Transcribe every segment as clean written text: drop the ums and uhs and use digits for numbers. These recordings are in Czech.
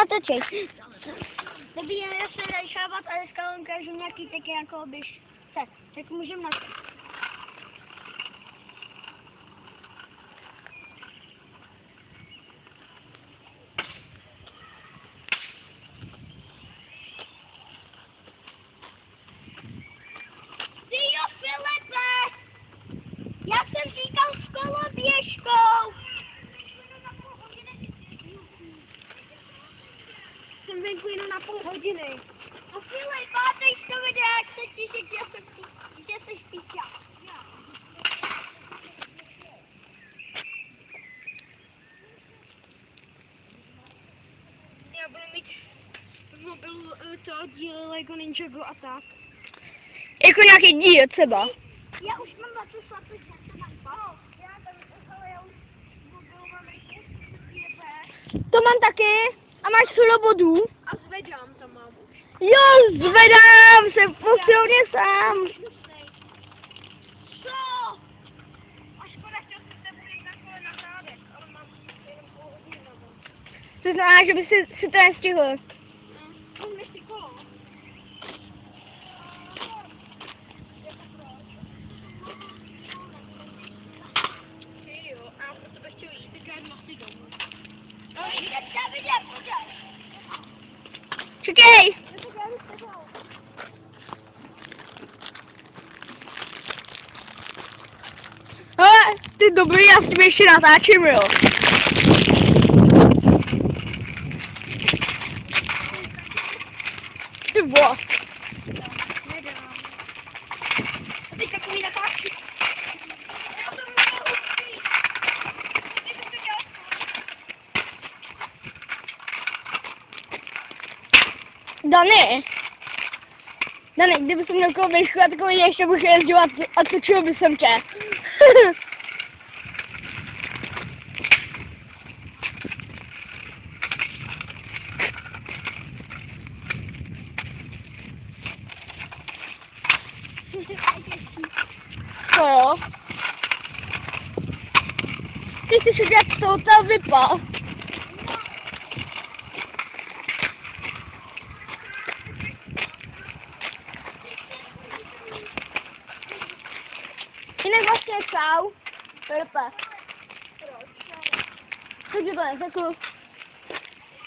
natáčej. Dobrý, já se dají šávat a dneska vám ukážu nějaký taky jako byš se. Tak můžeme natáčet. Já jsem říkal s koloběžkou. Jsem venku jenom na půl hodiny. No chvíli, pátej to videa, jak se těšit, že jsi píča. Já budu mít v mobilu to díl Lego Ninjago a tak. Jako nějaký díl třeba. Já už mám na to svatý, že to mám palo. Já už v mobilu mám ještě To mám taky. A máš solo bodů? a zvedám to mám už. Jo, zvedám se posilovně sám. Co? A škoda, že se bude jít na kole na zádech, ale mám jenom půl hodiny na to. To znamená, že by si to nestihl. Umíš si kolo? Jo, a proto bych chtěl jít, teďka jdu asi domů. No, vidět, podej. Čekej. Hele, ty dobrý, já s tím ještě natáčím, jo. Ty vole. Nedám. A teď takový natáčí. Dane, kdyby jsem měl koloběžku a takový ještě bych jezdil a točil by jsem tě. Co? Ty jsi udělat z toho ta vypa. Jinak vlastně čau. Pepe. Takže to neřekl.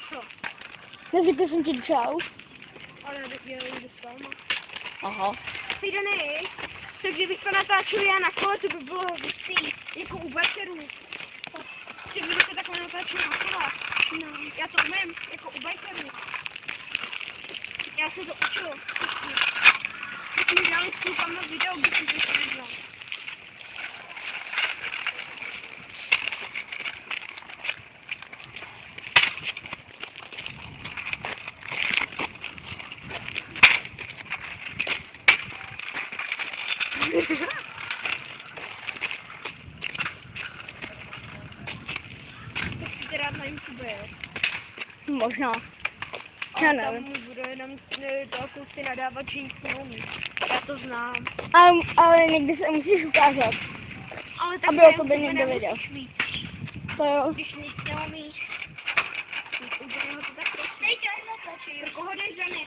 Co? Neřekl jsem ti čau. Ale já jdu s váma. Aha. Ty Dany, tak kdybych to natáčel já na kole, to by bylo hustý, jako u bikerů. Že kdybych to takhle natáčel na kole. No, já to umím, jako u bikerů. Já se to učil. Když mi dali s klukama video, bych si to nedělal. Tak si teda na YouTube, jo? Možná. Ale Já tam nevím. mu bude jenom to kluci nadávat, že nic neumí. Já to znám. Ale někdy se musíš ukázat. Ale tak Aby na o tobě YouTube někdo věděl. nemusíš mít. To jo. Když nic neumíš. Úplně ho to tak prostě. Dejte, jako ho jdeš za mě.